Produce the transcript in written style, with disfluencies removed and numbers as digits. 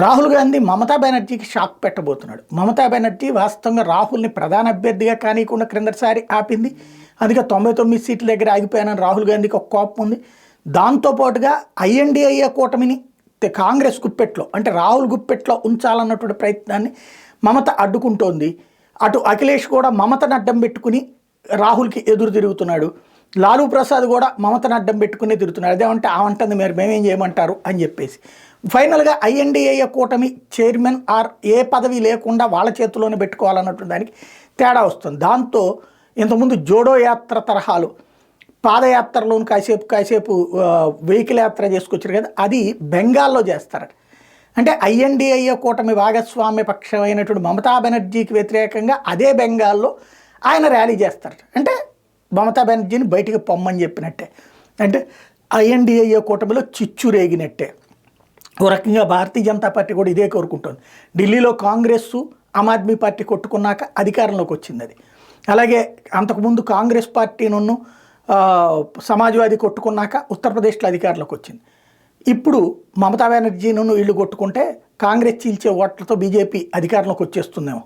Rahul Gandhi Mamata బెనర్జీకి shock పెట్టబోతున్నాడు. Mamata Banerjee వాస్తవంగా రాహుల్ని ప్రధాన అభ్యర్థిగా కానీయకుండా క్రిందటిసారి ఆపింది. అందుకే 99 సీట్ల దగ్గర ఆగిపోయానని రాహుల్ గాంధీకి ఒక కోపం ఉంది. దాంతోపాటుగా ఐఎన్డీఏ కూటమిని కాంగ్రెస్ గుప్పెట్లో అంటే రాహుల్ గుప్పెట్లో ఉంచాలన్నటువంటి ప్రయత్నాన్ని మమత అడ్డుకుంటోంది. అటు అఖిలేష్ కూడా మమతను అడ్డం పెట్టుకుని రాహుల్కి ఎదురు తిరుగుతున్నాడు. లాలూ ప్రసాద్ కూడా మమతను అడ్డం పెట్టుకుని తిరుగుతున్నాడు. అదేమంటే ఆమంటుంది మీరు మేమేం చేయమంటారు అని చెప్పేసి ఫైనల్గా ఐఎన్డీఏ కూటమి చైర్మన్ ఆర్ ఏ పదవి లేకుండా వాళ్ళ చేతిలోనే పెట్టుకోవాలన్నటువంటి దానికి తేడా వస్తుంది. దాంతో ఇంతకుముందు జోడో యాత్ర తరహాలు పాదయాత్రలోని కాసేపు వెహికల్ యాత్ర చేసుకొచ్చారు కదా, అది బెంగాల్లో చేస్తారట. అంటే ఐఎన్డీఏ కూటమి భాగస్వామ్య పక్షమైనటువంటి మమతా బెనర్జీకి వ్యతిరేకంగా అదే బెంగాల్లో ఆయన ర్యాలీ చేస్తారట. అంటే మమతా బెనర్జీని బయటికి పొమ్మని చెప్పినట్టే, అంటే ఐఎన్డీఏ కూటమిలో చిచ్చు రేగినట్టే. ఓ రకంగా భారతీయ జనతా పార్టీ కూడా ఇదే కోరుకుంటుంది. ఢిల్లీలో కాంగ్రెస్ ఆమ్ ఆద్మీ పార్టీ కొట్టుకున్నాక అధికారంలోకి వచ్చింది అది. అలాగే అంతకుముందు కాంగ్రెస్ పార్టీను సమాజ్వాదీ కొట్టుకున్నాక ఉత్తరప్రదేశ్లో అధికారంలోకి వచ్చింది. ఇప్పుడు మమతా బెనర్జీను వీళ్ళు కొట్టుకుంటే కాంగ్రెస్ చీల్చే ఓట్లతో బీజేపీ అధికారంలోకి వచ్చేస్తుందేమో.